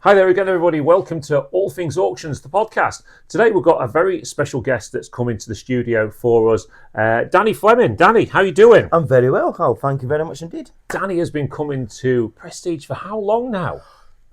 Hi there again, everybody. Welcome to All Things Auctions, the podcast. Today we've got a very special guest that's come into the studio for us, Danny Fleming. Danny, how are you doing? I'm very well, Hal. Thank you very much indeed. Danny has been coming to Prestige for how long now?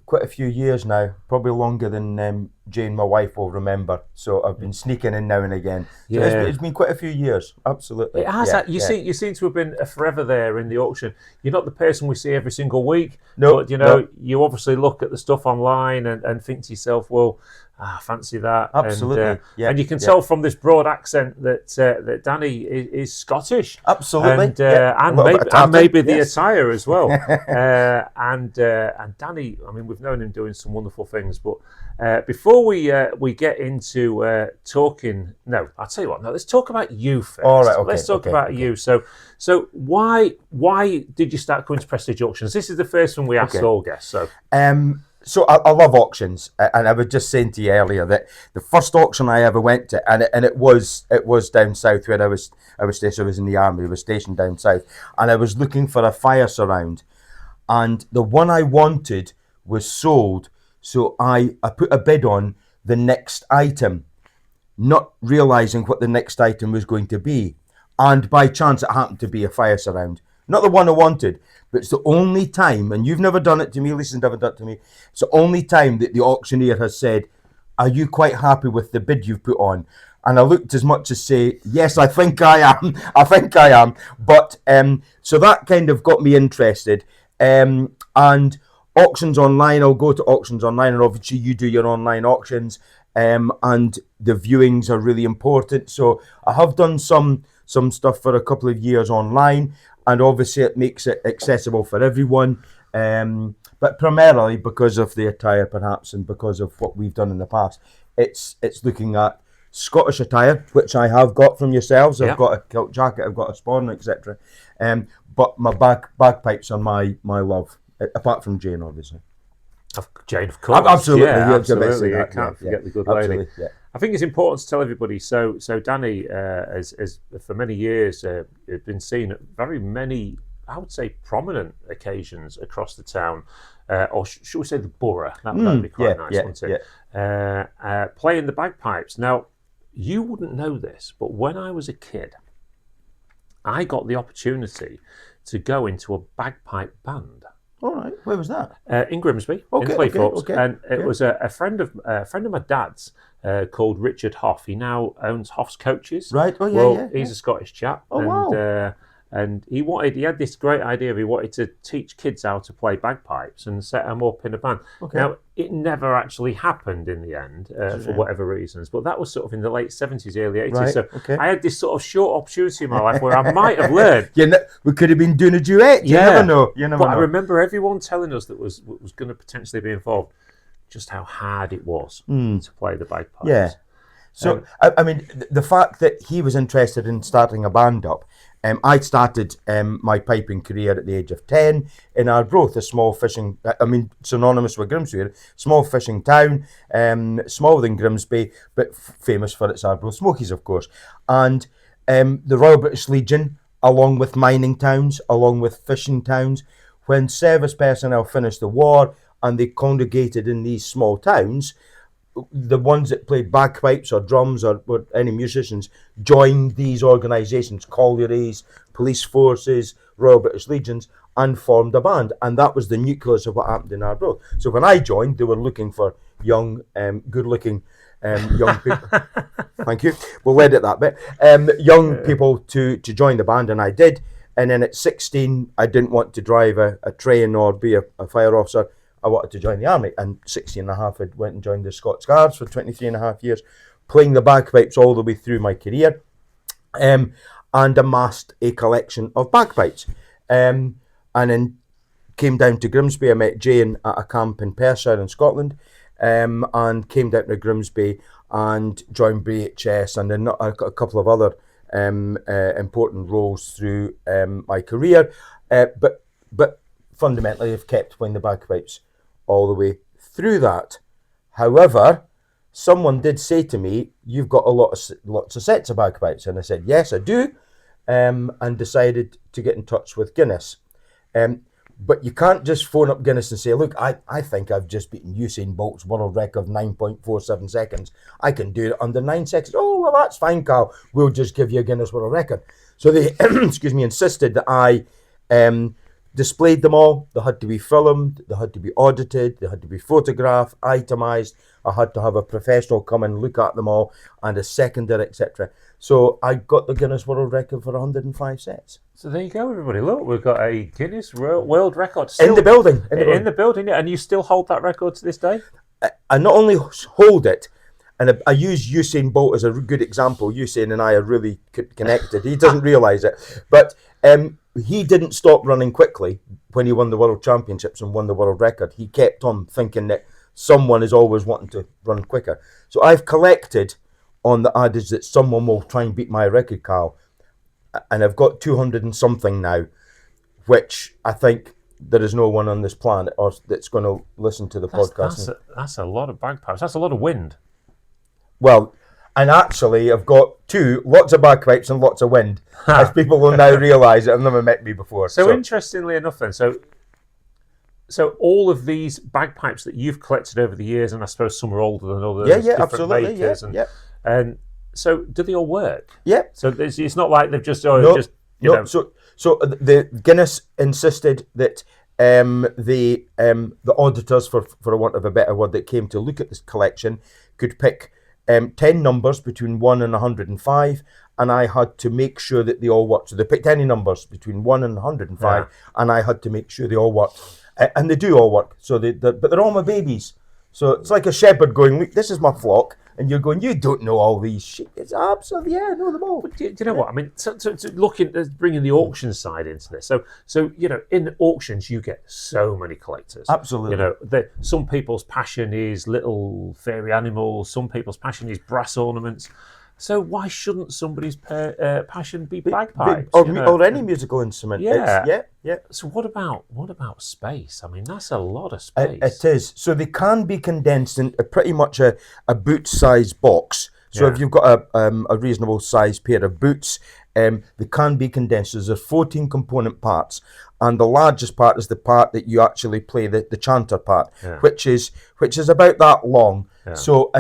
Quite a few years now, probably longer than Jane, my wife, will remember. So I've been sneaking in now and again. So it's been quite a few years, absolutely. It has. You seem to have been forever there in the auction. You're not the person we see every single week, but you obviously look at the stuff online and think to yourself, well, I fancy that. Absolutely. And you can tell from this broad accent that Danny is Scottish. Absolutely. And maybe the attire as well. And Danny, I mean, we've known him doing some wonderful things, but before we get into talking, I'll tell you what. No, let's talk about you first. All right. Okay. Let's talk about you. So why did you start going to Prestige Auctions? This is the first one we asked all guests. So I love auctions, and I was just saying to you earlier that the first auction I ever went to, and it was down south where I was stationed. I was in the army. I was stationed down south, and I was looking for a fire surround, and the one I wanted was sold. So I put a bid on the next item, not realizing what the next item was going to be, and by chance it happened to be a fire surround. Not the one I wanted, but it's the only time, and you've never done it to me, Lisa's never done it to me, it's the only time that the auctioneer has said, are you quite happy with the bid you've put on? And I looked as much as say, yes, I think I am. But, so that kind of got me interested. And auctions online, I'll go to auctions online, and obviously you do your online auctions, and the viewings are really important. So I have done some stuff for a couple of years online, and obviously it makes it accessible for everyone, but primarily because of the attire perhaps, and because of what we've done in the past. It's looking at Scottish attire, which I have got from yourselves. I've got a kilt jacket, I've got a sporran, etc. But my bagpipes are my love, apart from Jane, obviously. Jane, of course. Absolutely. Absolutely. You can't forget the good lady. Yeah. I think it's important to tell everybody. So Danny, has for many years been seen at very many, I would say, prominent occasions across the town, or should we say the borough? That would be quite nice, wouldn't it? Yeah. Playing the bagpipes. Now, you wouldn't know this, but when I was a kid, I got the opportunity to go into a bagpipe band. All right, where was that? In Grimsby, in Claythorpes, and it was a friend of my dad's called Richard Hoff. He now owns Hoff's Coaches. Right. Oh yeah. He's a Scottish chap. Oh wow. And he had this great idea. He wanted to teach kids how to play bagpipes and set them up in a band. Okay. Now it never actually happened in the end for whatever reasons, but that was sort of in the late 70s, early 80s. Right. So I had this sort of short opportunity in my life where I might have learned. We could have been doing a duet. You never know. But I remember everyone telling us that was going to potentially be involved, just how hard it was to play the bagpipes. Yeah. So, I mean, the fact that he was interested in starting a band up, I started my piping career at the age of 10 in Arbroath, a small fishing, synonymous with Grimsby, small fishing town, smaller than Grimsby, but famous for its Arbroath Smokies, of course. And the Royal British Legion, along with mining towns, along with fishing towns, when service personnel finished the war and they congregated in these small towns, the ones that played bagpipes or drums or any musicians joined these organisations, collieries, police forces, Royal British Legions, and formed a band. And that was the nucleus of what happened in Arbroath. So when I joined, they were looking for young, good-looking young people. Thank you. We'll edit that bit. Young people to join the band, and I did. And then at 16, I didn't want to drive a train or be a fire officer. I wanted to join the army, and 16 and a half, I went and joined the Scots Guards for 23 and a half years, playing the bagpipes all the way through my career, and amassed a collection of bagpipes. And then came down to Grimsby. I met Jane at a camp in Perthshire in Scotland, and came down to Grimsby and joined BHS, and then a couple of other important roles through my career. But fundamentally, I've kept playing the bagpipes all the way through that. However, someone did say to me, "You've got lots of sets of bagpipes," and I said, "Yes, I do," and decided to get in touch with Guinness. But you can't just phone up Guinness and say, look, I think I've just beaten Usain Bolt's world record of 9.47 seconds. I can do it under 9 seconds. Oh, well, that's fine, Carl. We'll just give you a Guinness World Record. So they, excuse me, insisted that I displayed them all. They had to be filmed. They had to be audited. They had to be photographed, itemised. I had to have a professional come and look at them all and a seconder, etc. So I got the Guinness World Record for 105 sets. So there you go, everybody. Look, we've got a Guinness World Record In the building. In the building, yeah. And you still hold that record to this day? I not only hold it, and I use Usain Bolt as a good example. Usain and I are really connected. He doesn't realise it. But he didn't stop running quickly when he won the World Championships and won the world record. He kept on thinking that someone is always wanting to run quicker. So I've collected on the adage that someone will try and beat my record, Carl. And I've got 200 and something now, which I think there is no one on this planet or that's going to listen to the podcast. That's a lot of bagpipes. That's a lot of wind. Well, and actually I've got two, lots of bagpipes and lots of wind, as people will now realise that have never met me before. So interestingly enough then, so all of these bagpipes that you've collected over the years, and I suppose some are older than others, different absolutely, makers, and so do they all work? Yeah. So it's not like they've just So the Guinness insisted that the auditors, for want of a better word, that came to look at this collection could pick 10 numbers between 1 and 105, and I had to make sure that they all worked. So they picked any numbers between 1 and 105, and I had to make sure they all worked. And they do all work. So but they're all my babies. So it's like a shepherd going, look, this is my flock. And you're going, you don't know all these sheep. It's absolutely, I know them all. But do you know what? I mean, so looking at bringing the auction side into this. So in auctions, you get so many collectors. Absolutely. Some people's passion is little fairy animals. Some people's passion is brass ornaments. So why shouldn't somebody's passion be bagpipes? Or any musical instrument. Yeah. So what about space? I mean, that's a lot of space. It is. So they can be condensed in pretty much a boot-sized box. So if you've got a reasonable sized pair of boots, they can be condensed. There's 14 component parts, and the largest part is the part that you actually play, the chanter part, which is about that long. Yeah. So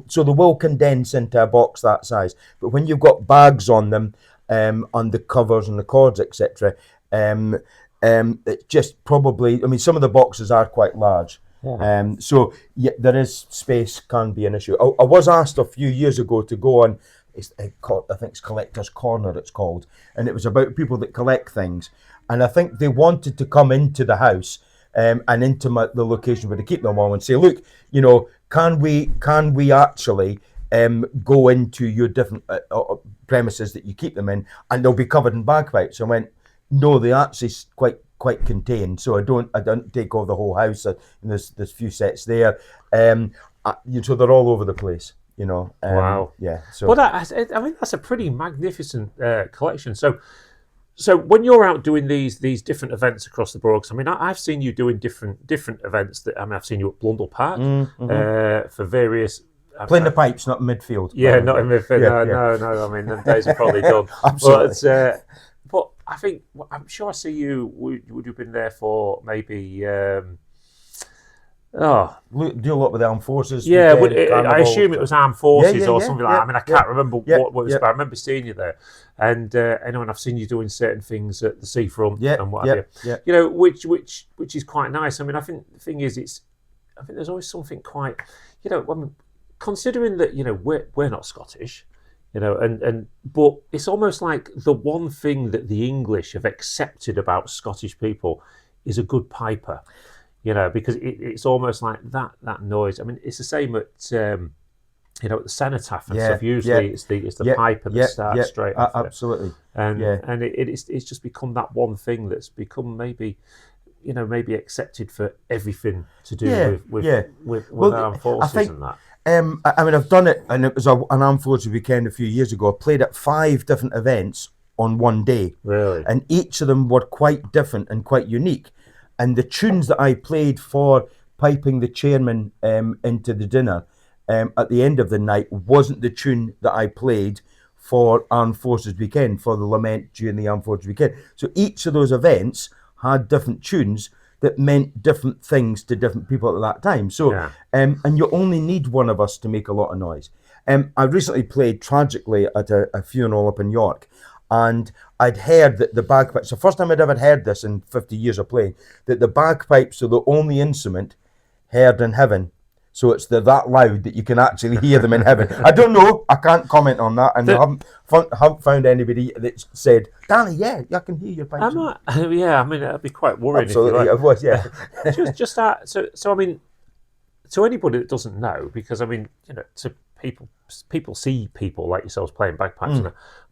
so they will condense into a box that size. But when you've got bags on them, on the covers and the cords, etc., it just probably. I mean, some of the boxes are quite large. Yeah. So there is space can be an issue. I was asked a few years ago to go on. I think it's Collector's Corner. It's called, and it was about people that collect things. And I think they wanted to come into the house and into the location where they keep them all and say, look, can we actually go into your different premises that you keep them in, and they'll be covered in bagpipes? I went, no, they actually quite contained, so I don't take over the whole house. There's few sets there, so they're all over the place. Wow. Yeah. So, well, that's a pretty magnificent collection. So when you're out doing these different events across the borough, I mean, I've seen you doing different events. I've seen you at Blundell Park for various. Playing the pipes, not in midfield. Yeah, not in midfield. No. I mean, them days are probably done. Absolutely. But I think I'm sure I see you. Would you've been there for maybe? Do a lot with the armed forces. Yeah, I assume it was armed forces or something like that. I mean, I can't remember what it was, but I remember seeing you there, and I've seen you doing certain things at the seafront and what have you. Which is quite nice. I mean, I think the thing is, I think there's always something quite, considering that we're not Scottish, but it's almost like the one thing that the English have accepted about Scottish people is a good piper. Because it's almost like that noise. I mean, it's the same at the cenotaph and stuff. Usually, it's the piper that starts straight off. Absolutely. And it's just become that one thing that's become maybe accepted for everything to do with armed forces and that. I mean, I've done it, and it was an armed forces weekend a few years ago. I played at 5 different events on one day. Really? And each of them were quite different and quite unique. And the tunes that I played for piping the chairman into the dinner at the end of the night wasn't the tune that I played for Armed Forces Weekend, for the lament during the Armed Forces Weekend. So each of those events had different tunes that meant different things to different people at that time. So, Yeah. and you only need one of us to make a lot of noise. I recently played tragically at a funeral up in York, and I'd heard that the bagpipes, the first time I'd ever heard this in 50 years of playing, that the bagpipes are the only instrument heard in heaven. So they're that loud that you can actually hear them in heaven. I don't know. I can't comment on that, and I haven't found anybody that said, "Danny, yeah, I can hear your pipes." Yeah, I mean, it'd be quite worrying. Absolutely, if you it was. Yeah. just that. So I mean, to anybody that doesn't know, because I mean, to people see people like yourselves playing bagpipes,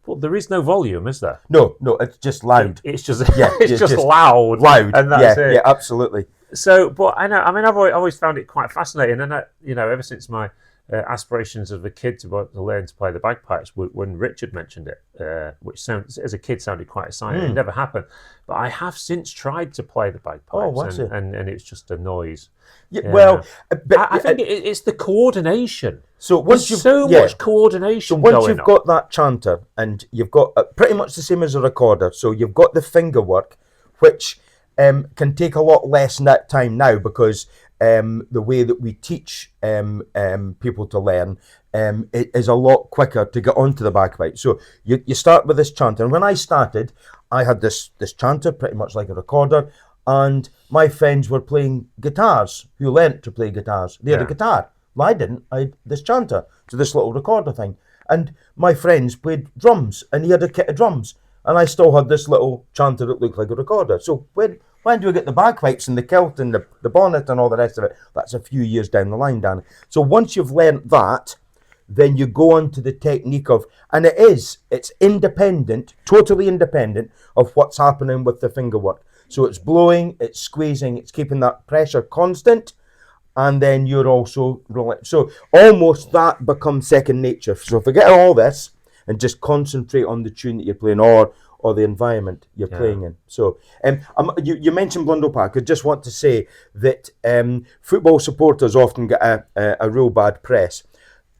but there is no volume, is there? No, it's just loud. It's just it's just loud, and that's it. Yeah, absolutely. So, but I know. I mean, I've always found it quite fascinating, and ever since my aspirations as a kid to learn to play the bagpipes, when Richard mentioned it, which as a kid sounded quite exciting. It never happened, but I have since tried to play the bagpipes, and it's just a noise. Yeah, well, I think it's the coordination. So once There's so much coordination. So once you've got that chanter, and you've got pretty much the same as a recorder, so you've got the finger work, which can take a lot less time now, because the way that we teach people to learn it is a lot quicker to get onto the bagpipe. So you start with this chanter, and when I started, I had this chanter pretty much like a recorder, and my friends were playing guitars who learnt to play guitars. They had a guitar. Well, I didn't. I had this chanter, so this little recorder thing. And my friends played drums, and he had a kit of drums, and I still had this little chanter that looked like a recorder. So when do we get the bagpipes and the kilt and the bonnet and all the rest of it? That's a few years down the line, Dan. So once you've learnt that, then you go on to the technique of, and it's independent, totally independent of what's happening with the finger work. So it's blowing, it's squeezing, it's keeping that pressure constant, and then you're also rolling. So almost that becomes second nature. So forget all this and just concentrate on the tune that you're playing, or the environment you're playing in. So you mentioned Blundell Park. I just want to say that football supporters often get a real bad press.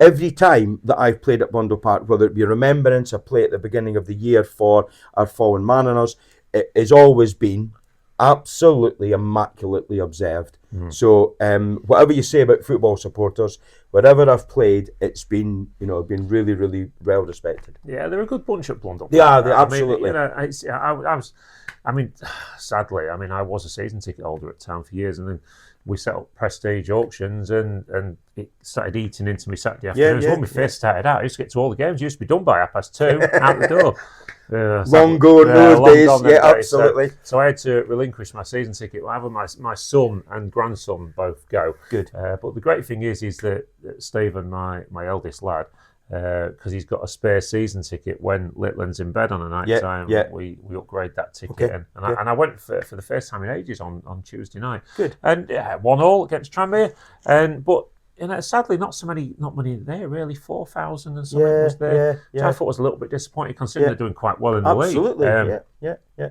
Every time that I've played at Blundell Park, whether it be Remembrance, I play at the beginning of the year for our fallen Mariners, it has always been absolutely immaculately observed. So whatever you say about football supporters, wherever I've played, it's been been really, really well respected. Yeah, they're a good bunch at Blundell. They are, absolutely. I mean, sadly, I was a season ticket holder at town for years, and then we set up prestige auctions, and it started eating into me Saturday afternoons. When we first started out, I used to get to all the games. It used to be done by 2:30, out the door. Long gone those days, absolutely. So I had to relinquish my season ticket. I have my son and grandson both go. Good. But the great thing is that Stephen, my eldest lad, because he's got a spare season ticket when Litland's in bed on a night time, we upgrade that ticket. Okay. And I went for the first time in ages on Tuesday night. Good. And 1-1 against Tranmere. But sadly, not many there really. 4,000 and something was there. Which I thought was a little bit disappointing, considering they're doing quite well in the league. Absolutely. Yeah.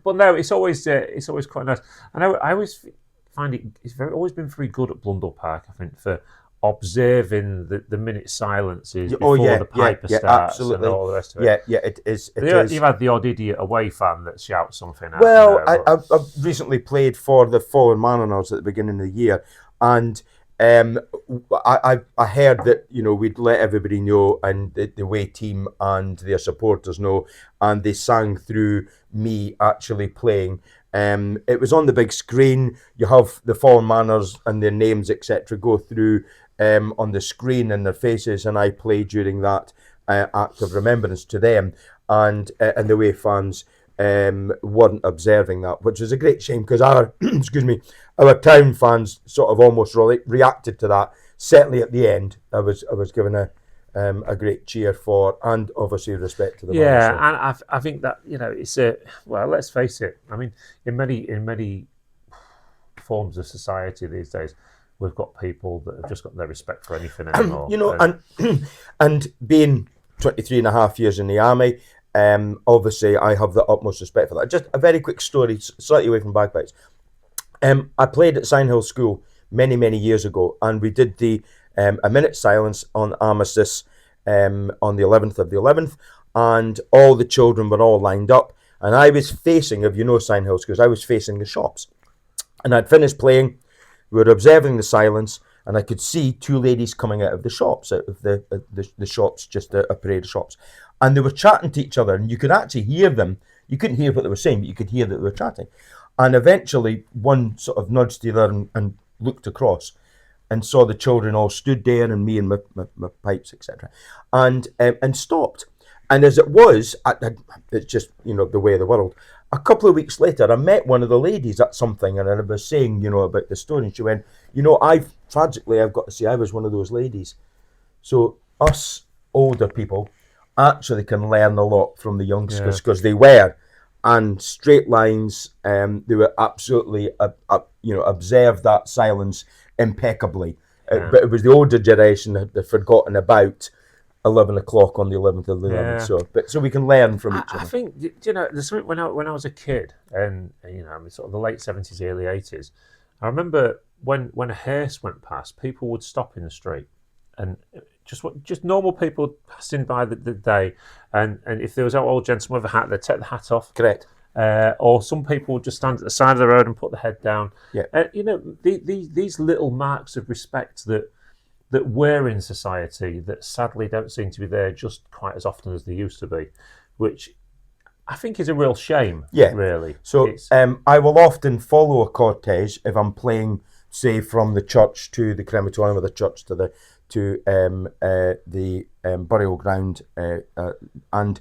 But no, it's always quite nice. And I always find it's always been very good at Blundell Park, I think, for observing the minute silences before the piper starts, absolutely. And all the rest of it. Yeah, it is. You've had the odd idiot away fan that shouts something out. Well, I've recently played for the fallen Mariners at the beginning of the year, and I heard that we'd let everybody know, and the away team and their supporters know, and they sang through me actually playing. It was on the big screen. You have the fallen Mariners and their names, etc., go through on the screen and their faces, and I played during that act of remembrance to them, and the away fans weren't observing that, which was a great shame, because our our town fans sort of almost reacted to that. Certainly at the end, I was given a great cheer for, and obviously respect to the man. And I think that it's let's face it. I mean, in many forms of society these days, we've got people that have just got no respect for anything anymore. And being 23 and a half years in the army, obviously I have the utmost respect for that. Just a very quick story, slightly away from bagpipes. I played at Signhill School many years ago, and we did a minute silence on armistice on the 11th of the 11th, and all the children were all lined up, and I was facing, if you know Signhill Schools, I was facing the shops. And I'd finished playing, we were observing the silence, and I could see two ladies coming out of the shops, out of the shops, just a parade of shops. And they were chatting to each other, and you could actually hear them. You couldn't hear what they were saying, but you could hear that they were chatting. And eventually, one sort of nudged the other and looked across and saw the children all stood there, and me and my pipes, etc., and stopped. And as it was, it's just, the way of the world. A couple of weeks later, I met one of the ladies at something, and I was saying, about the story, and she went, I've got to say, I was one of those ladies. So us older people actually can learn a lot from the youngsters, because they were, and straight lines, they were absolutely, observed that silence impeccably. But it was the older generation that had forgotten about 11 o'clock on the 11th of the 11th. So we can learn from each other. I think, there's something when I was a kid, and sort of the late 70s, early 80s, I remember when a hearse went past, people would stop in the street, and just normal people passing by the day, and if there was an old gentleman with a hat, they'd take the hat off. Correct. Or some people would just stand at the side of the road and put the head down. Yeah. These little marks of respect that were in society that sadly don't seem to be there just quite as often as they used to be, which I think is a real shame, really. So I will often follow a cortege if I'm playing, say, from the church to the crematorium, or the church to the burial ground, and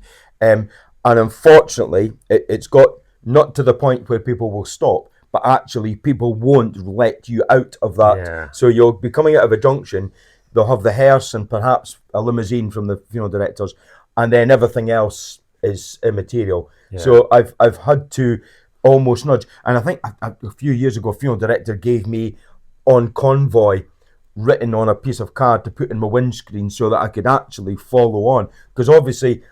unfortunately it's got not to the point where people will stop, but actually people won't let you out of that. Yeah. So you'll be coming out of a junction, they'll have the hearse and perhaps a limousine from the funeral directors, and then everything else is immaterial. Yeah. So I've had to almost nudge, and I think a few years ago, a funeral director gave me "on convoy" written on a piece of card to put in my windscreen so that I could actually follow on, because obviously,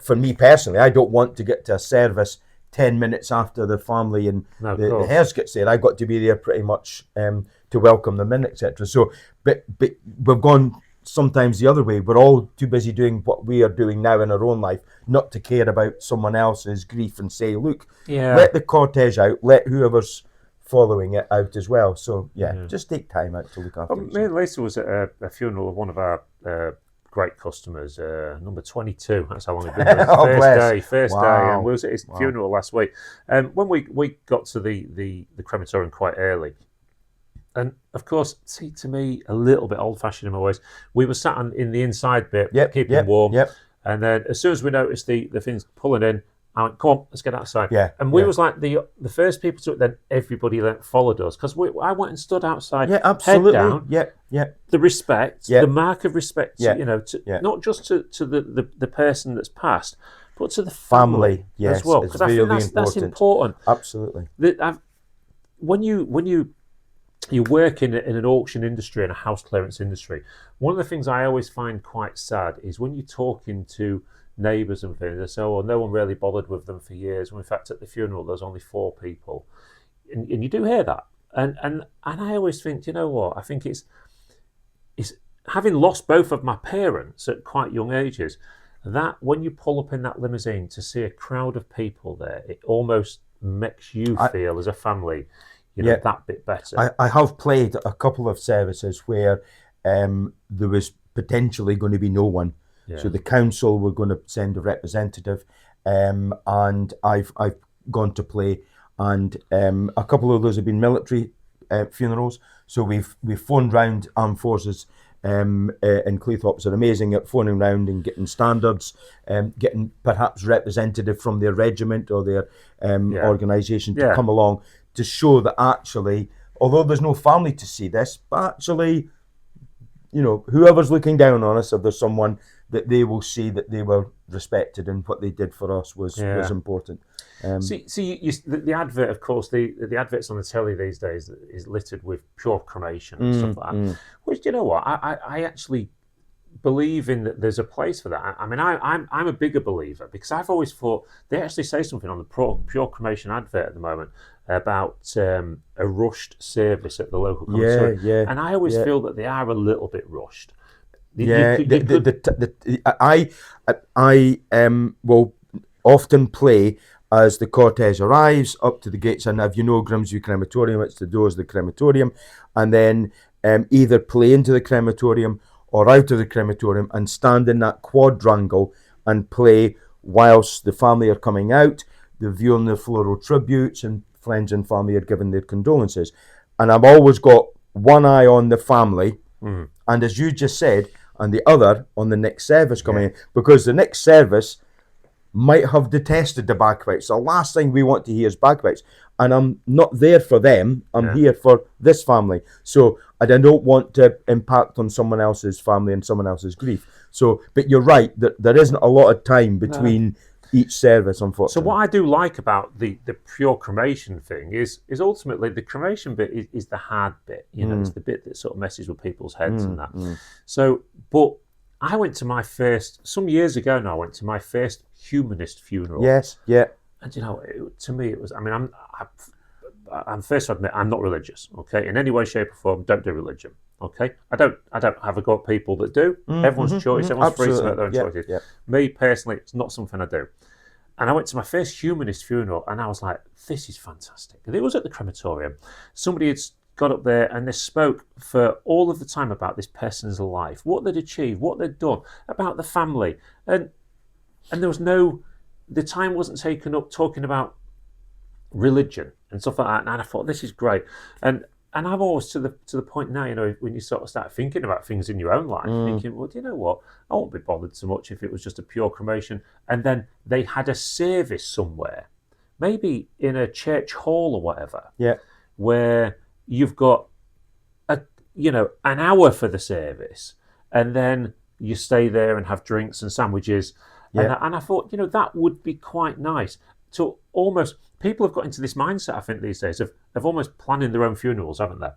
for me personally, I don't want to get to a service 10 minutes after the family and the hearse gets there. I got to be there pretty much to welcome them in, etc. So, but we've gone sometimes the other way. We're all too busy doing what we are doing now in our own life, not to care about someone else's grief and say, look, let the cortege out, let whoever's following it out as well. So, just take time out to look after yourself. Me and Lisa was at a funeral of one of our great customers, number 22. That's how long it's been. First day, and we was at his funeral last week. And when we got to the crematorium quite early, and of course, see, to me, a little bit old-fashioned in my ways, we were sat in the inside bit, keeping warm. And then as soon as we noticed the things pulling in, I went, come on, let's get outside. And we was like the first people to it, then everybody that followed us, because I went and stood outside, absolutely. head down. The respect, the mark of respect, not just to the person that's passed, but to the family as well. Because I think that's important. Absolutely. When you work in an auction industry and a house clearance industry, one of the things I always find quite sad is when you're talking to neighbours and things, they say, oh, no one really bothered with them for years. When in fact at the funeral there's only 4 people, and you do hear that, and I always think, you know what, I think it's having lost both of my parents at quite young ages, that when you pull up in that limousine to see a crowd of people there, it almost makes you feel as a family that bit better. I have played a couple of services where there was potentially going to be no one. So the council were going to send a representative, and I've gone to play, and a couple of those have been military funerals. So we've phoned round armed forces in Cleethorpes are amazing at phoning round and getting standards, getting perhaps representative from their regiment or their organisation to come along to show that actually, although there's no family to see this, but actually, whoever's looking down on us, if there's someone, that they will see that they were respected and what they did for us was important. The advert, of course, the adverts on the telly these days is littered with pure cremation and stuff like that. Which, you know what, I actually believe in that there's a place for that. I mean, I'm a bigger believer, because I've always thought they actually say something on the pure cremation advert at the moment about a rushed service at the local commissary. And I always feel that they are a little bit rushed. I will often play as the cortege arrives up to the gates. And if you know Grimsby Crematorium, it's the doors of the crematorium, and then either play into the crematorium or out of the crematorium and stand in that quadrangle and play whilst the family are coming out, they're viewing their floral tributes, and friends and family are giving their condolences. And I've always got one eye on the family, and as you just said, and the other on the next service coming in, because the next service might have detested the bagpipes. The last thing we want to hear is bagpipes. And I'm not there for them. I'm here for this family. So I don't want to impact on someone else's family and someone else's grief. So, but you're right, that there isn't a lot of time between each service, unfortunately. So what I do like about the pure cremation thing is ultimately the cremation bit is the hard bit. You know, it's the bit that sort of messes with people's heads and that. So, but I went to my first, some years ago now, I went to my first humanist funeral. Yes, yeah. And you know, to me it was, I mean, I'm first to admit, I'm not religious, okay? In any way, shape or form, don't do religion, okay? I don't have a go at people that do. Everyone's choice, everyone's free to make their own choices. Yeah. Me, personally, it's not something I do. And I went to my first humanist funeral and I was like, this is fantastic. And it was at the crematorium. Somebody had got up there and they spoke for all of the time about this person's life, what they'd achieved, what they'd done, about the family. And there was the time wasn't taken up talking about religion and stuff like that. And I thought, this is great. And I'm always to the point now, you know, when you sort of start thinking about things in your own life, thinking, well, do you know what? I won't be bothered so much if it was just a pure cremation. And then they had a service somewhere, maybe in a church hall or whatever, where you've got an hour for the service, and then you stay there and have drinks and sandwiches. And I thought, you know, that would be quite nice to almost. People have got into this mindset, I think, these days of almost planning their own funerals, haven't they?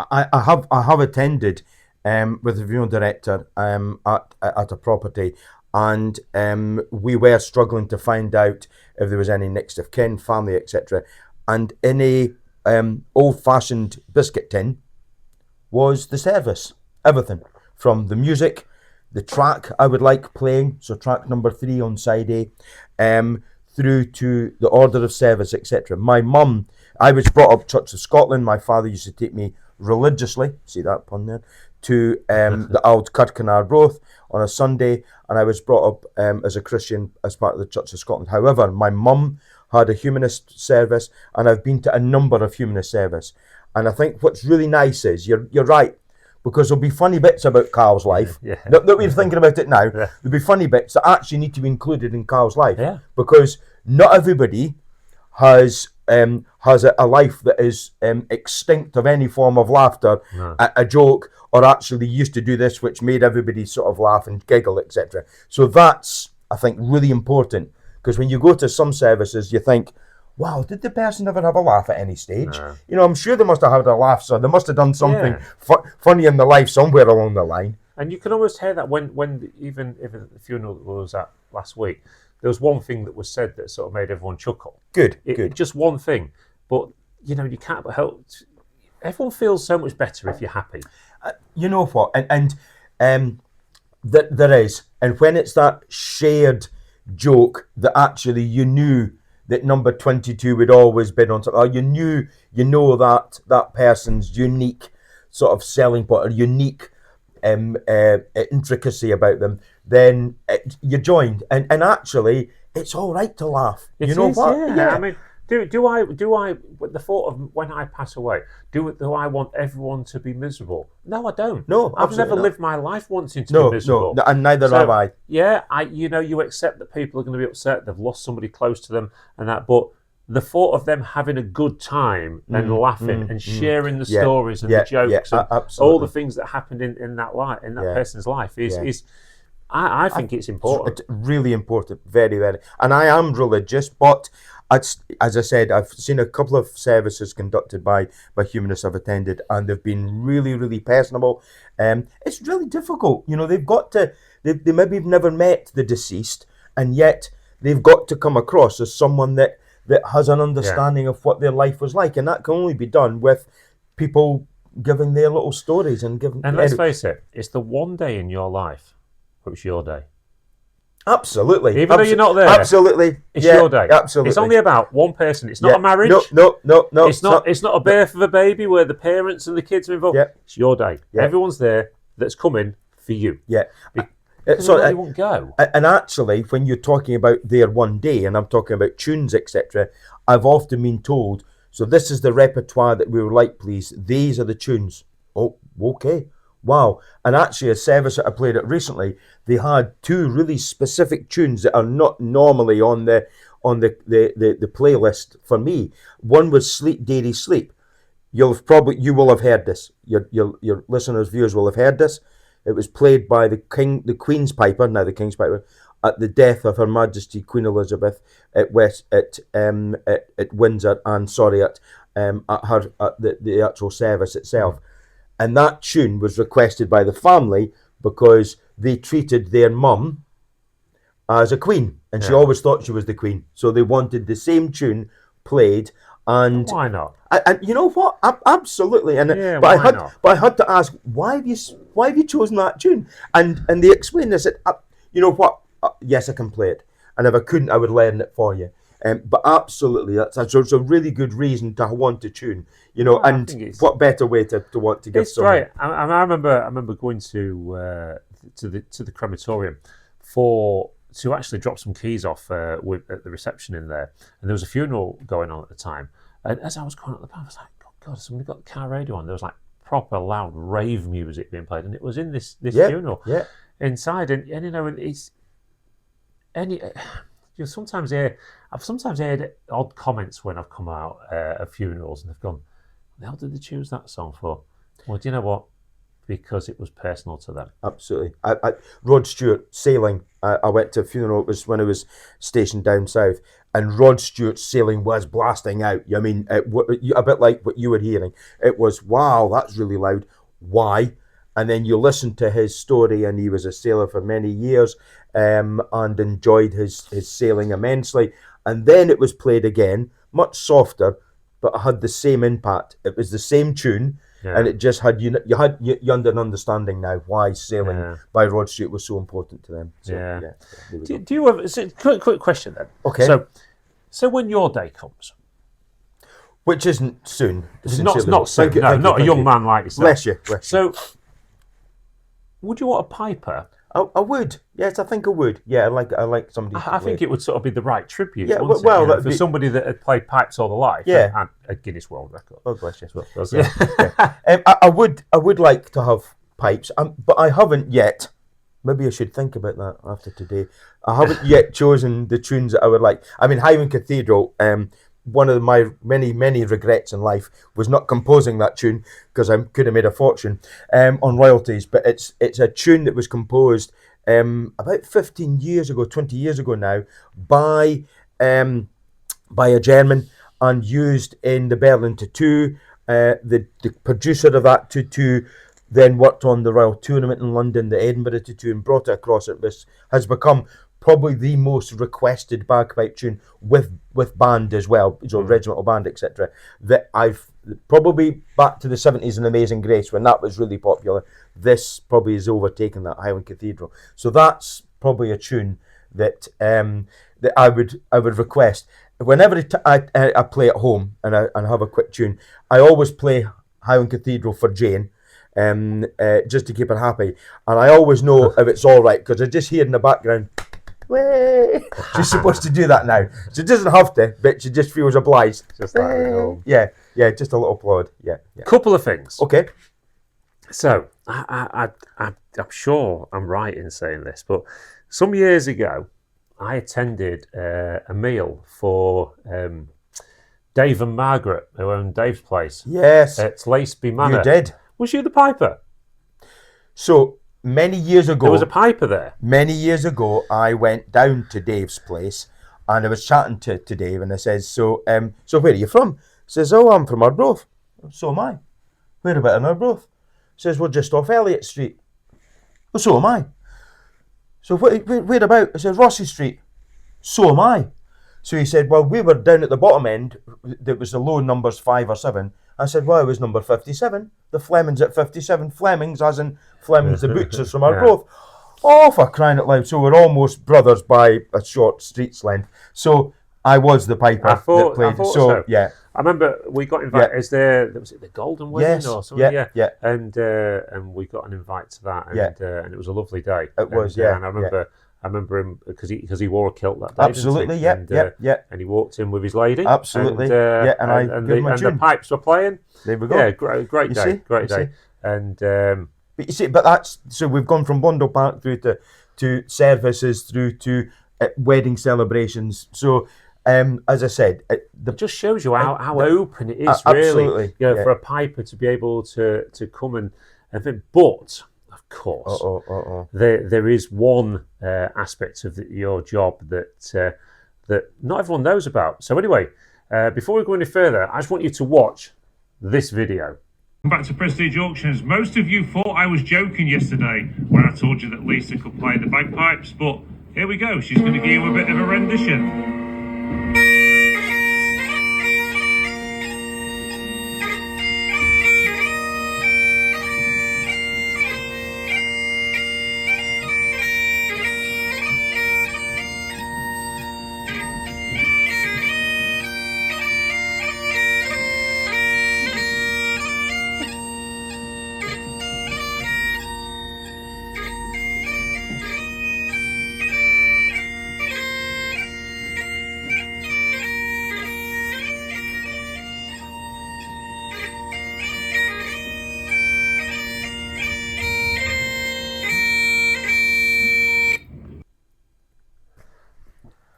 I have attended with the funeral director at a property, and we were struggling to find out if there was any next of kin, family, etc. And in a old-fashioned biscuit tin was the service, everything from the music, the track I would like playing, so track number 3 on side A, through to the order of service, etc. My mum, I was brought up Church of Scotland. My father used to take me religiously, see that pun there, to the old Kirkconnard on a Sunday, and I was brought up as a Christian as part of the Church of Scotland. However, my mum had a humanist service, and I've been to a number of humanist service. And I think what's really nice is, you're right, because there'll be funny bits about Carl's life. That we're thinking about it now. There'll be funny bits that actually need to be included in Carl's life. Because not everybody has a life that is extinct of any form of laughter, a joke, or actually used to do this, which made everybody sort of laugh and giggle, etc. So that's, I think, really important. Because when you go to some services, you think, wow, did the person ever have a laugh at any stage? You know, I'm sure they must have had a laugh, so they must have done something funny in their life somewhere along the line. And you can almost hear that when even if the funeral that was at last week, there was one thing that was said that sort of made everyone chuckle. Good. Just one thing. But, you know, you can't help. Everyone feels so much better if you're happy. You know what? And there is. And when it's that shared joke that actually you knew that number 22 would always bid on something, or you know that person's unique sort of selling point, or unique intricacy about them, then you're joined, and actually it's all right to laugh. You know what? Yeah. I mean, do I with the thought of when I pass away, do I want everyone to be miserable? No, I don't. No, I've never lived my life wanting to be miserable. No, and neither have I. Yeah, you accept that people are going to be upset, they've lost somebody close to them and that, but the thought of them having a good time and laughing and sharing the stories and the jokes and all the things that happened in that person's life is I think it's important. It's really important, very, very. And I am religious, but as I said, I've seen a couple of services conducted by humanists I've attended, and they've been really, really personable. It's really difficult. You know, they've got to, they maybe have never met the deceased, and yet they've got to come across as someone that has an understanding of what their life was like, and that can only be done with people giving their little stories and giving. And let's face it, it's the one day in your life which is your day. Absolutely. Even though you're not there. Absolutely. It's your day. Absolutely. It's only about one person. It's not a marriage. No. It's not a birth of a baby where the parents and the kids are involved. Yeah. It's your day. Yeah. Everyone's there that's coming for you. Yeah. So they won't go. And actually, when you're talking about their one day, and I'm talking about tunes, etc., I've often been told, so this is the repertoire that we would like, please. These are the tunes. Oh, okay. Wow. And actually, a service that I played at recently, they had two really specific tunes that are not normally on the playlist for me. One was Sleep, Dearie, Sleep. You will have heard this. Your listeners, viewers will have heard this. It was played by the Queen's Piper, now the King's Piper, at the death of Her Majesty Queen Elizabeth at Windsor, and at the actual service itself. And that tune was requested by the family because they treated their mum as a queen, and she always thought she was the queen. So they wanted the same tune played. And why not? And you know what? Absolutely. And not? But I had to ask, why have you chosen that tune? And they explained this. You know what? Yes, I can play it, and if I couldn't, I would learn it for you. But absolutely, that's a really good reason to want to tune. You know, and what better way to want to give someone? It's right. I remember going to the crematorium to actually drop some keys off at the reception in there, and there was a funeral going on at the time. And as I was going up the path, I was like, "Oh God, somebody got the car radio on." There was like proper loud rave music being played, and it was in this funeral inside. And you know, you sometimes hear. I've sometimes heard odd comments when I've come out of funerals, and they've gone, "The hell did they choose that song for?" Well, do you know what? Because it was personal to them. Absolutely. Rod Stewart, Sailing. I went to a funeral. It was when I was stationed down south, and Rod Stewart's Sailing was blasting out. I mean, a bit like what you were hearing. It was, wow, that's really loud. Why? And then you listen to his story, and he was a sailor for many years, and enjoyed his sailing immensely. And then it was played again, much softer, but it had the same impact. It was the same tune. Yeah. And it just had you under an understanding now why Sailing by Rod Stewart was so important to them. So, do you have quick question then? Okay. So when your day comes, which isn't soon, it's not soon. Not a young man like yourself. Bless you. So, would you want a piper? I would. Yes, I think I would. Yeah, I like somebody. I think it would sort of be the right tribute. Yeah, for somebody that had played pipes all the life. Yeah, and a Guinness World Record. Oh, bless you. I would like to have pipes, but I haven't yet. Maybe I should think about that after today. I haven't yet chosen the tunes that I would like. I mean, Highland Cathedral. One of my many regrets in life was not composing that tune, because I could have made a fortune on royalties. But it's a tune that was composed about 15 years ago, 20 years ago now, by a German, and used in the Berlin Tattoo. The producer of that tattoo then worked on the Royal Tournament in London, the Edinburgh Tattoo, and brought it across. It has become probably the most requested bagpipe tune with band as well, so regimental band, etc. That I've probably back to the 70s and Amazing Grace, when that was really popular. This probably has overtaken that, Highland Cathedral. So that's probably a tune that that I would request. Whenever I play at home and I have a quick tune, I always play Highland Cathedral for Jane. Just to keep her happy, and I always know if it's all right, because I just hear in the background, way. She's supposed to do that now. She doesn't have to, but she just feels obliged. Just like yeah, just a little applaud. Yeah. Couple of things. Okay. So I'm sure I'm right in saying this, but some years ago, I attended a meal for Dave and Margaret, who owned Dave's place. Yes. At Laceby Manor. You did. Was you the piper? So many years ago, there was a piper there. Many years ago, I went down to Dave's place, and I was chatting to Dave, and I says, "So where are you from?" He says, "Oh, I'm from Arbroath." "So am I." "Where about in Arbroath?" He says, "We're just off Elliot Street." "Well, so am I." "So where about?" I said, "Rossi Street." "So am I." So he said, "Well, we were down at the bottom end. There was the low numbers 5 or 7. I said, "Well, it was number 57. The Fleming's at 57. Fleming's, as in Fleming's, the butchers from Arbroath." Oh, for crying out loud! So we're almost brothers by a short street's length. So I was the piper that played. I thought so. Yeah. I remember we got invited. Is was it the Golden Wedding or something? Yeah. And we got an invite to that, and it was a lovely day. It was, yeah. And I remember him because he wore a kilt that day. Absolutely, didn't he? yeah. And he walked in with his lady. Absolutely, and the pipes were playing. There we go. Yeah, great day, great day. And but you see, that's so we've gone from Bondo Park through to services through to wedding celebrations. So. As I said, it just shows you how open it is, absolutely, really. For a piper to be able to come and think. But of course, there is one aspect of your job that not everyone knows about. So anyway, before we go any further, I just want you to watch this video. Back to Prestige Auctions. Most of you thought I was joking yesterday when I told you that Lisa could play the bagpipes, but here we go. She's going to give you a bit of a rendition.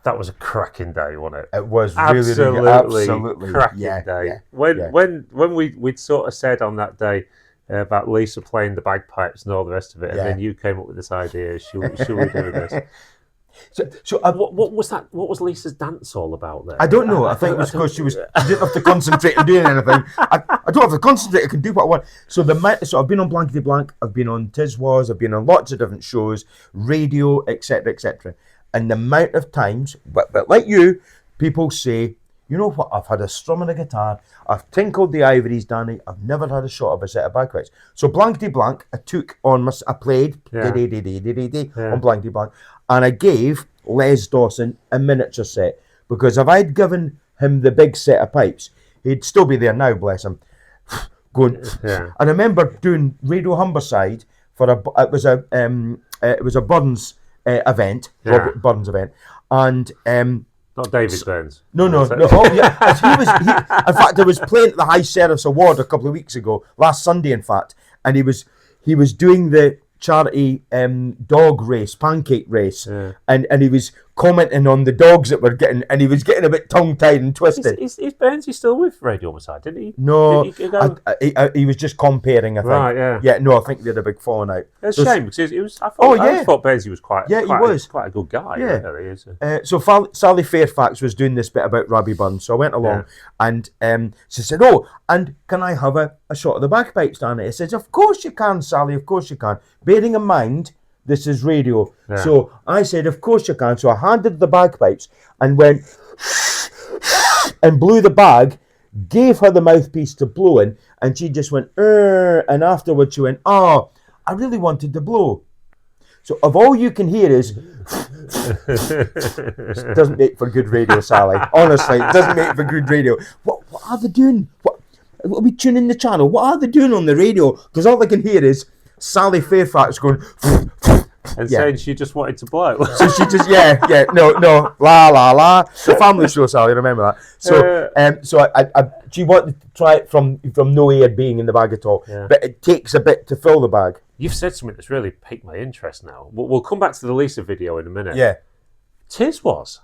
That was a cracking day, wasn't it? It was absolutely cracking day. Yeah, when we'd sort of said on that day about Lisa playing the bagpipes and all the rest of it, and then you came up with this idea. Should we do this? So what was that? What was Lisa's dance all about there? I don't know. I think it was because she didn't have to concentrate on doing anything. I don't have to concentrate. I can do what I want. So I've been on Blankety Blank. I've been on Tiswas. I've been on lots of different shows, radio, etc., etc. And the amount of times, but like you, people say, you know what? I've had a strum on a guitar. I've tinkled the ivories, Danny. I've never had a shot of a set of bagpipes. So Blankety Blank, I played on Blankety Blank, and I gave Les Dawson a miniature set because if I'd given him the big set of pipes, he'd still be there now, bless him. Going. And I remember doing Radio Humberside for it was a Burns event, Robert Burns event, and not David Burns. No. Oh yeah, in fact, I was playing at the High Sheriff's Award a couple of weeks ago, last Sunday, in fact, and he was doing the charity dog race, pancake race, and he was commenting on the dogs that were getting, and he was getting a bit tongue-tied and twisted. Is Burnsy still with Radio Homicide, didn't he? No, did he go? he was just comparing, I think. Right, yeah. Yeah, no, I think they had a big falling out. It's a shame, because I thought Burnsy was quite a good guy. Yeah. Really. So Sally Fairfax was doing this bit about Robbie Burns, so I went along, and she said, "Oh, and can I have a shot of the bagpipes, Danny?" I said, "Of course you can, Sally, of course you can." Bearing in mind, this is radio. Yeah. So I said, "Of course you can." So I handed the bagpipes and went and blew the bag, gave her the mouthpiece to blow in, and she just went, and afterwards she went, "Oh, I really wanted to blow." So if all you can hear is it doesn't make for good radio, Sally. Honestly, it doesn't make for good radio. What are they doing? What are we tuning the channel? What are they doing on the radio? Because all I can hear is Sally Fairfax going and saying she just wanted to blow. So she just no la la la. The family show, Sally, remember that. So she wanted to try it from no air being in the bag at all, but it takes a bit to fill the bag. You've said something that's really piqued my interest now. We'll come back to the Lisa video in a minute. Yeah, Tiswas.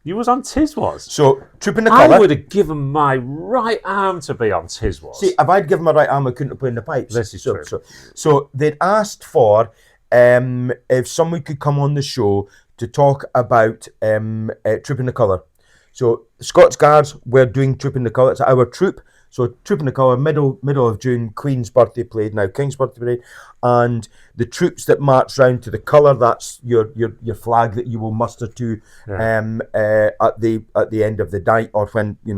You was on Tiswas. So, Trooping the Colour. I would have given my right arm to be on Tiswas. See, if I'd given my right arm, I couldn't have played in the pipes. This is true. So they'd asked for if someone could come on the show to talk about Trooping the Colour. So Scots Guards were doing Trooping the Colour. It's our troop. So Trooping the Colour, middle of June, Queen's birthday parade, now King's birthday parade, and the troops that march round to the colour, that's your flag that you will muster to at the end of the night, or when in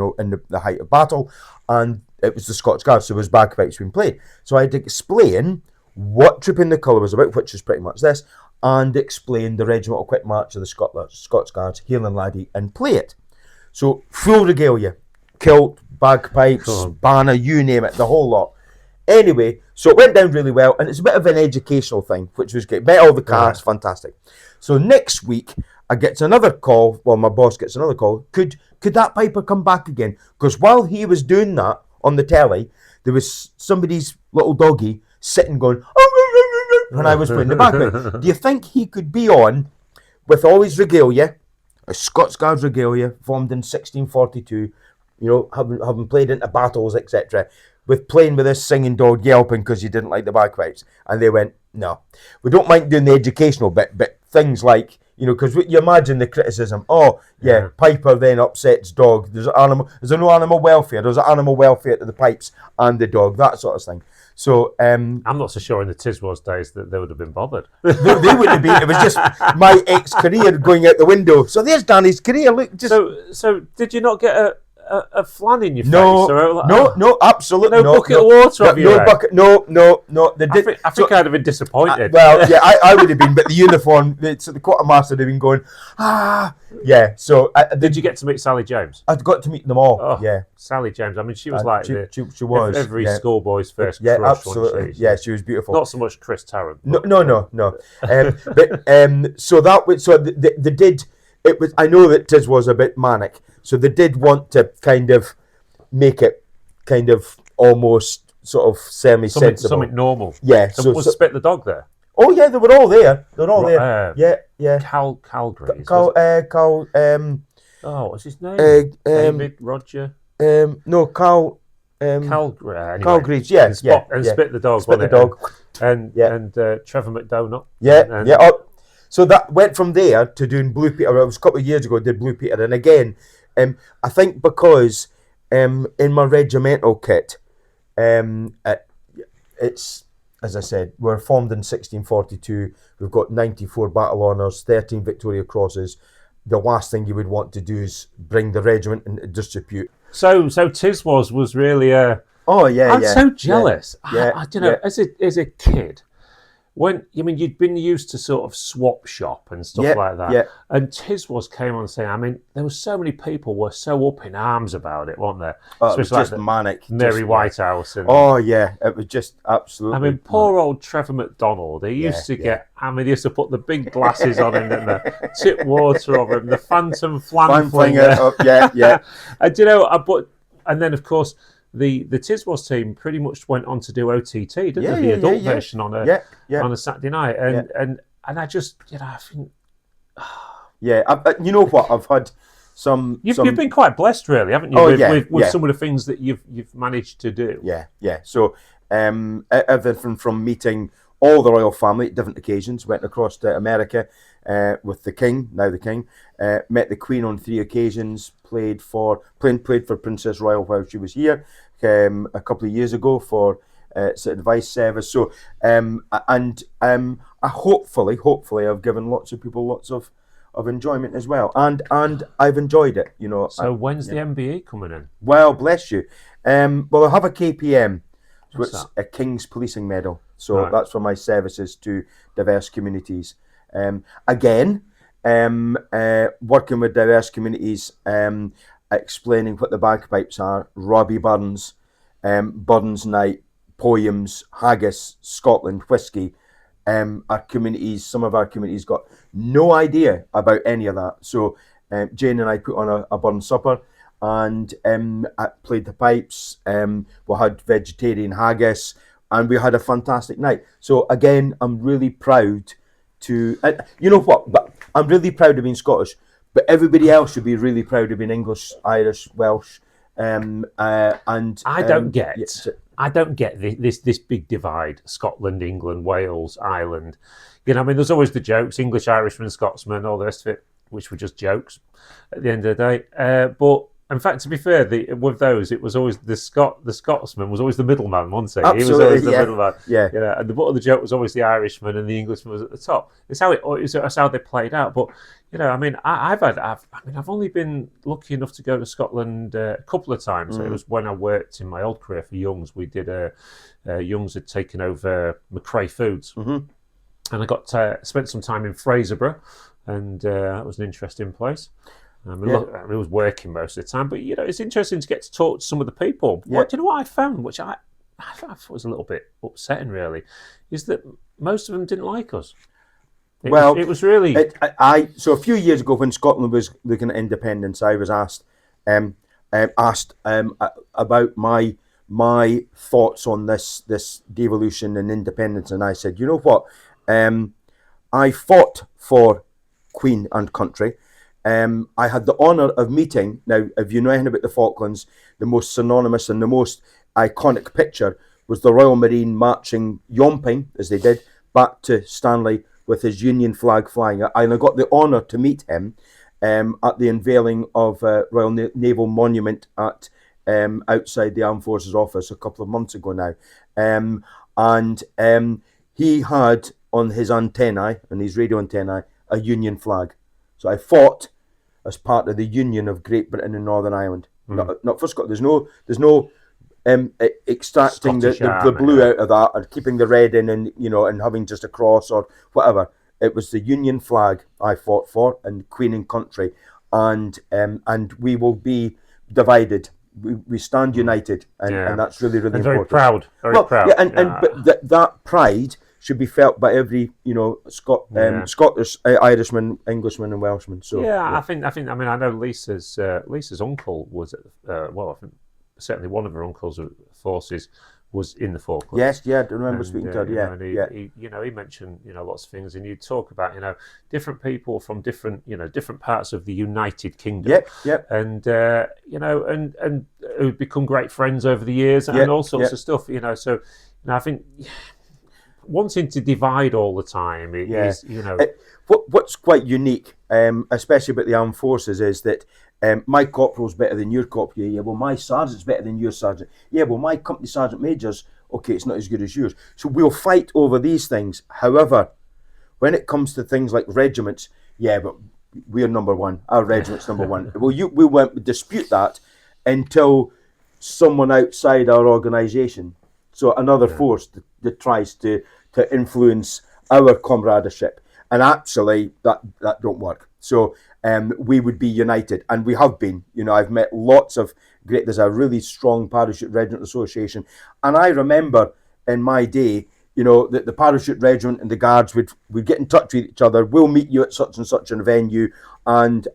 the height of battle. And it was the Scots Guards, so it was bagpipes being played. So I had to explain what Trooping the Colour was about, which is pretty much this, and explain the regimental quick march of the Scots Guards, Highland Laddie, and play it. So full regalia, kilt, bagpipes, banner, you name it, the whole lot. Anyway, so it went down really well, and it's a bit of an educational thing, which was great. Met all the cast, fantastic. So next week, I get another call. Well, my boss gets another call. Could that piper come back again? Because while he was doing that on the telly, there was somebody's little doggy sitting going, when I was playing the bagpipe. Do you think he could be on with all his regalia, a Scots Guards regalia formed in 1642, having played into battles, etc., with playing with this singing dog yelping because he didn't like the bagpipes? And they went, no, we don't mind doing the educational bit, but things like, because you imagine the criticism, piper then upsets dog, there's no animal welfare, there's animal welfare to the pipes and the dog, that sort of thing. So I'm not so sure in the tiswas days that they would have been bothered. they wouldn't have been. It was just my ex-career going out the window. So there's Danny's career. Look, just so did you not get a flan in your face? No, absolutely no bucket of water off your head? Bucket. No. I think I'd have been disappointed. I would have been, but the uniform, so the quartermaster would have been going, yeah. So did you get to meet Sally James? I got to meet them all. Oh, yeah, Sally James. I mean, she was like she was every schoolboy's first crush. Yeah, absolutely. Yeah, she was beautiful. Not so much Chris Tarrant. No. So that was they did. It was. I know that Tiz was a bit manic. So they did want to kind of make it kind of almost sort of semi-sensible. Something normal. Yeah. So was Spit the dog there? Oh yeah, they were all there. They were all there. Yeah. Calgary. What's his name? David, Roger? No, Cal... Calgary. Anyway. Calgary's, yeah. And Spit the dog, Spit the dog. And Trevor McDonagh. Yeah. So that went from there to doing Blue Peter. It was a couple of years ago I did Blue Peter. And again, I think because in my regimental kit, it's, as I said, we're formed in 1642. We've got 94 battle honours, 13 Victoria Crosses. The last thing you would want to do is bring the regiment into disrepute. So tiswas was really a... Oh, yeah, I'm so jealous. Yeah, I don't know, as a kid, when you'd been used to sort of swap shop and stuff like that, and tiswas came on saying, I mean, there were so many people were so up in arms about it, weren't there? Oh, it was just manic. Mary Whitehouse. And, it was just absolutely. I mean, poor old Trevor McDonald. He used to get. I mean, he used to put the big glasses on him and the tip water over him, the phantom flan flinger. And then of course. The tiswas team pretty much went on to do OTT, didn't they? The adult version on a Saturday night, and I just I think you know what, I've had some. You've been quite blessed, really, haven't you? With some of the things that you've managed to do. Yeah. So everything from meeting all the royal family at different occasions, went across to America with the King, now the King, met the Queen on 3 occasions, played for Princess Royal while she was here a couple of years ago for advice service. So I hopefully I've given lots of people lots of enjoyment as well, and I've enjoyed it. So when's the MBE coming in? Well, bless you. Well, I have a KPM. So it's a King's Policing Medal. So that's for my services to diverse communities. Working with diverse communities, explaining what the bagpipes are, Robbie Burns, Burns Night, poems, haggis, Scotland, whiskey. Some of our communities got no idea about any of that. So Jane and I put on a Burns supper, and I played the pipes. We had vegetarian haggis, and we had a fantastic night. So again, I'm really proud to, you know what? But I'm really proud of being Scottish. But everybody else should be really proud of being English, Irish, Welsh, and I don't get this big divide: Scotland, England, Wales, Ireland. I mean, there's always the jokes: English, Irishman, Scotsman, all the rest of it, which were just jokes at the end of the day. But in fact, to be fair, with those, it was always the Scotsman was always the middleman, wasn't he? Absolutely, he was always the middleman. Yeah. And the butt of the joke was always the Irishman, and the Englishman was at the top. It's how they played out. But I mean, I've only been lucky enough to go to Scotland a couple of times. It was when I worked in my old career for Young's. We did Young's had taken over McRae Foods. and I got spent some time in Fraserburgh, and that was an interesting place. I was working most of the time, but it's interesting to get to talk to some of the people. Yeah. Do you know what I found, which I thought was a little bit upsetting, really, is that most of them didn't like us. It was really. So a few years ago, when Scotland was looking at independence, I was asked about my thoughts on this devolution and independence, and I said, you know what, I fought for Queen and country. I had the honour of meeting. Now, if you know anything about the Falklands, the most synonymous and the most iconic picture was the Royal Marine marching, yomping as they did, back to Stanley with his Union flag flying. And I got the honour to meet him at the unveiling of Royal Naval Monument at outside the Armed Forces Office a couple of months ago now. And he had on his antennae, on his radio antennae, a Union flag. So I fought as part of the Union of Great Britain and Northern Ireland. Not for Scotland. There's no extracting the blue out of that, or keeping the red in, and having just a cross or whatever. It was the Union flag I fought for, and Queen and country, and we will be divided. We stand united, and that's really, really important. Very proud. Yeah, but that pride should be felt by every Scottish, Irishman, Englishman, and Welshman. So I know Lisa's uncle was I think certainly one of her uncles' forces was in the Falklands. Yes, I remember speaking to her. He mentioned lots of things, and you talk about different people from different parts of the United Kingdom. And and who've become great friends over the years, and all sorts of stuff. So I think wanting to divide all the time is what's quite unique, especially about the armed forces, is that my corporal's better than your corporal. Yeah, well, my sergeant's better than your sergeant. Yeah, well, my company sergeant major's okay, it's not as good as yours. So we'll fight over these things. However, when it comes to things like regiments, but we're number one. Our regiment's number one. Well, we won't dispute that until someone outside our organisation, so another force that tries to influence our comradeship, and actually that don't work. So we would be united, and we have been. I've met lots of great. There's a really strong parachute regiment association, and I remember in my day, that the parachute regiment and the guards would get in touch with each other. We'll meet you at such and such a venue, and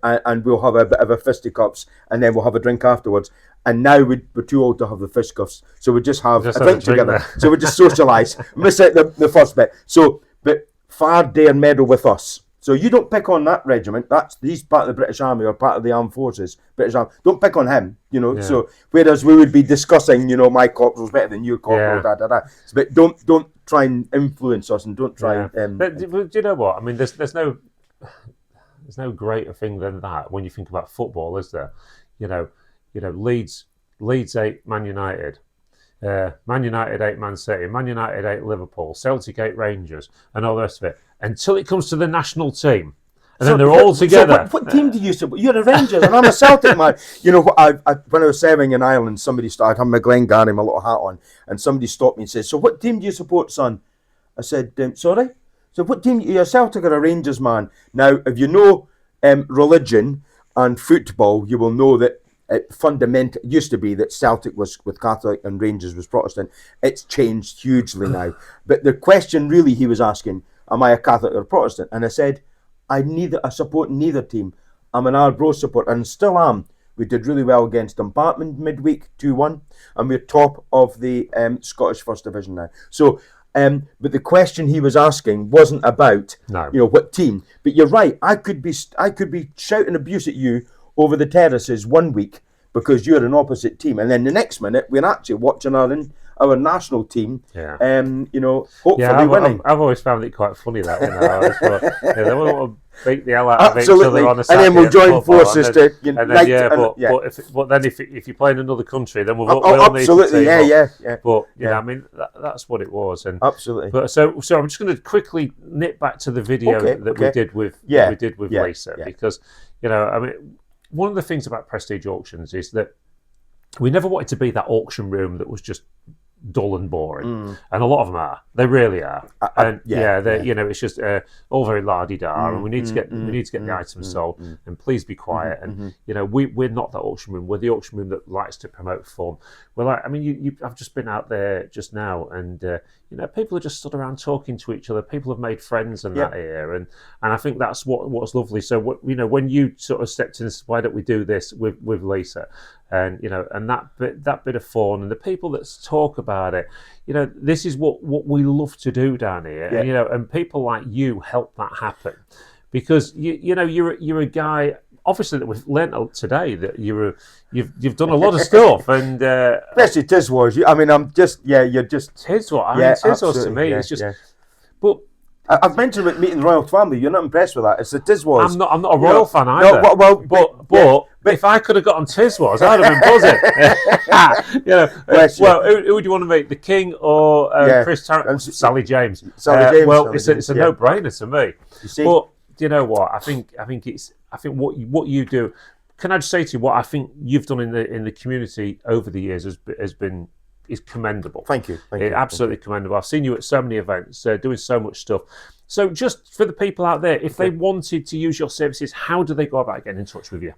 we'll have a bit of a fisticuffs, and then we'll have a drink afterwards. And now we're too old to have the fisticuffs, so we just have a drink together. So we just socialise. Miss out the first bit. So, but far dare meddle with us. So you don't pick on that regiment. He's part of the British Army or part of the Armed Forces. British Army. Don't pick on him. So whereas we would be discussing, my corporal's better than your corporal. So, but don't try and influence us, and don't try. But do you know what? I mean, there's no greater thing than that when you think about football, is there? Leeds 8, Man United. Man United 8, Man City. Man United 8, Liverpool. Celtic 8, Rangers, and all the rest of it. Until it comes to the national team, and then they're all together. So what team do you support? You're a Rangers, and I'm a Celtic man. When I was serving in Ireland, somebody started having my Glengarry, my little hat on, and somebody stopped me and said, "So what team do you support, son?" I said, "Sorry." So what team? You're a Celtic or a Rangers man? Now, if you know religion and football, you will know that it used to be that Celtic was with Catholic and Rangers was Protestant. It's changed hugely now. But the question really he was asking, am I a Catholic or a Protestant? And I said, I support neither team. I'm an Arbroath supporter, and still am. We did really well against Dumbarton midweek, 2-1, and we're top of the Scottish First Division now. So, but the question he was asking wasn't about what team. But you're right. I could be shouting abuse at you over the terraces one week because you're an opposite team, and then the next minute we're actually watching our national team. Hopefully winning. I've always found it quite funny that they want to beat the hell out of each other on a Saturday, and then we'll join forces to unite. But then if you play in another country, then we'll absolutely, But I mean that's what it was, and absolutely. But so I'm just going to quickly nip back to the video that we did with Lisa, because I mean, one of the things about prestige auctions is that we never wanted to be that auction room that was just dull and boring, and a lot of them are. They really are. And you know, it's just all very la-di-da, and we need to get the items sold, and please be quiet. And you know, we're not that auction room. We're the auction room that likes to promote fun. We're like, I mean, I've just been out there just now, and you know, people are just stood around talking to each other. People have made friends and that here, and I think that's what's lovely. So you know, when you sort of stepped in, why don't we do this with Lisa? And you know, and that bit of fun, and the people that talk about it, you know, this is what we love to do down here. And, you know, and people like you help that happen, because you know, you're a guy. Obviously, that we've learnt today that you've done a lot of stuff, and especially tiswas. I mean, you're just tiswas. I mean, tiswas to me, it's just. But I've mentioned about meeting the royal family. You're not impressed with that. It's the tiswas. I'm not a royal fan either. No, but if I could have got on tiswas, I'd have been buzzing. You know, well, who would you want to meet, the King or Chris Tarrant? Sally James. Sally James. Well, it's a no-brainer to me. You see? But do you know what? I think what you do. Can I just say to you, what I think you've done in the community over the years is commendable. Thank you. Absolutely commendable. I've seen you at so many events, doing so much stuff. So just for the people out there, if they wanted to use your services, how do they go about getting in touch with you?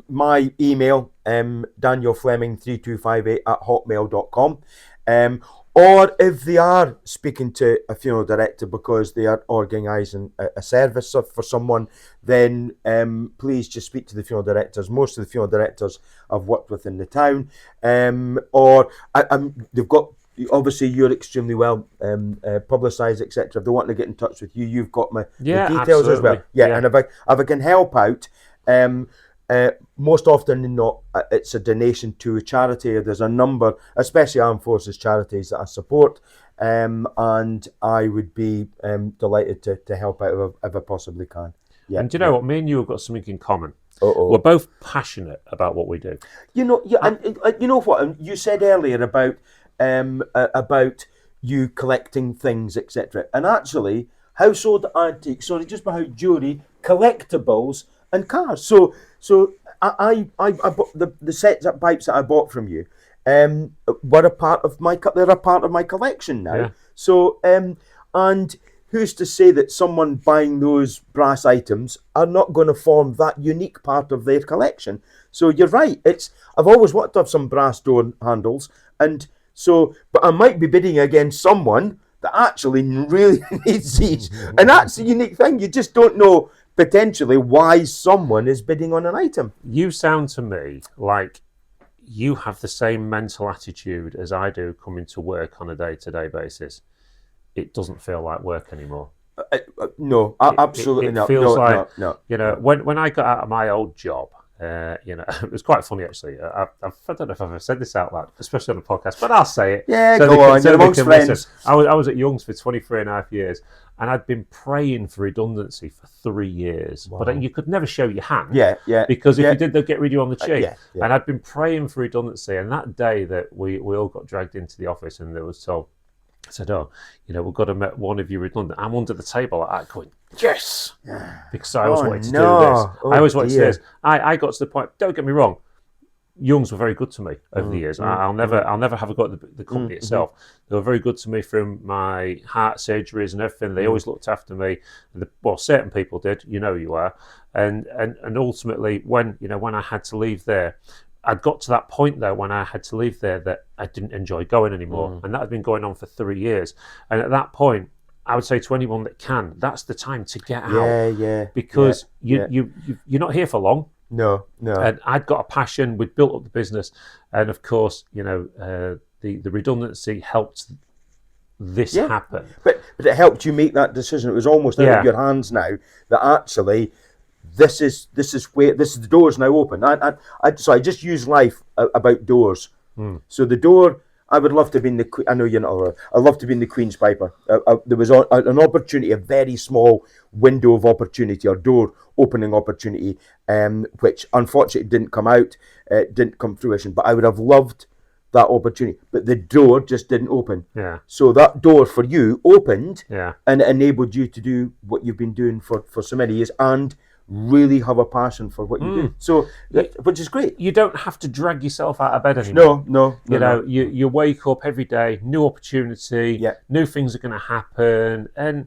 My email, danielfleming3258@hotmail.com. Or if they are speaking to a funeral director because they are organising a service for someone, then please just speak to the funeral directors. Most of the funeral directors I've worked with in the town, they've got. Obviously, you're extremely well publicised, etc. If they want to get in touch with you, you've got my details as well. And if I can help out, most often than not, it's a donation to a charity. There's a number, especially Armed Forces charities, that I support, and I would be delighted to help out if I possibly can. And do you know what? Me and you have got something in common. We're both passionate about what we do. You know, and you know what? You said earlier about you collecting things, etc. And actually, household antiques, just behind jewellery, collectibles, and cars. So I bought the sets of pipes that I bought from you. Were a part of my collection now. Yeah. So and who's to say that someone buying those brass items are not going to form that unique part of their collection? So you're right. I've always wanted to have some brass door handles, and so, but I might be bidding against someone that actually really needs these, and that's the unique thing. You just don't know potentially why someone is bidding on an item. You sound to me like you have the same mental attitude as I do coming to work on a day-to-day basis. It doesn't feel like work anymore. No, absolutely not. It feels no. You know, when I got out of my old job, you know, it was quite funny actually. I don't know if I've ever said this out loud, especially on a podcast, but I'll say it. Yeah, so go on. You're amongst friends. I was at Young's for 23 and a half years, and I'd been praying for redundancy for 3 years. Wow. But you could never show your hand. Yeah. Because if you did, they'd get rid of you on the cheap. Yeah. And I'd been praying for redundancy, and that day that we all got dragged into the office, and there was told, I said, you know, we've got to make one of you redundant. I'm under the table like that going, yes! Because I always wanted to do this. I always wanted to do this. I got to the point, don't get me wrong, Young's were very good to me over the years. I'll never have a go at the company itself. They were very good to me through my heart surgeries and everything. They always looked after me. Well, certain people did, you know you are. And ultimately, when I had to leave there, I'd got to that point though when I had to leave there that I didn't enjoy going anymore, and that had been going on for 3 years. And at that point, I would say to anyone that can, that's the time to get out. Because you're not here for long. No. And I'd got a passion. We'd built up the business, and of course, you know, the redundancy helped this happen. But it helped you make that decision. It was almost out of your hands now that actually. This is the door's now open. So I just use life about doors. So the door, I would love to be in the. I know you're not allowed. I'd love to be in the Queen's Piper. There was an opportunity, a very small window of opportunity or door opening opportunity, which unfortunately didn't come out, didn't come fruition. But I would have loved that opportunity. But the door just didn't open. Yeah. So that door for you opened. Yeah. And it enabled you to do what you've been doing for so many years and really have a passion for what you do. So, which is great. You don't have to drag yourself out of bed anymore. No. You wake up every day, new opportunity, new things are going to happen, and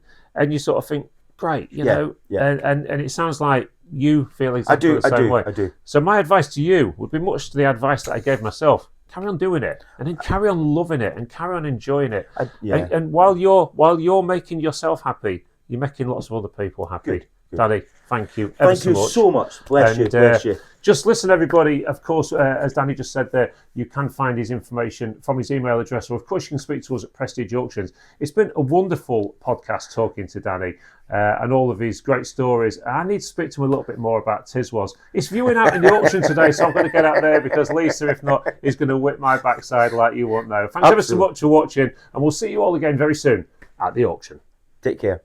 you sort of think, great, you know, and it sounds like you feel exactly the same way. I do. So my advice to you would be much to the advice that I gave myself. Carry on doing it, and then carry on loving it, and carry on enjoying it. And while you're making yourself happy, you're making lots of other people happy. Good. Danny, thank you ever so much. Thank you so much. Bless you. Just listen, everybody. Of course, as Danny just said there, you can find his information from his email address, or of course you can speak to us at Prestige Auctions. It's been a wonderful podcast talking to Danny and all of his great stories. I need to speak to him a little bit more about tiswas. It's viewing out in the auction today, so I'm going to get out there because Lisa, if not, is going to whip my backside like you won't know. Thanks ever so much for watching, and we'll see you all again very soon at the auction. Take care.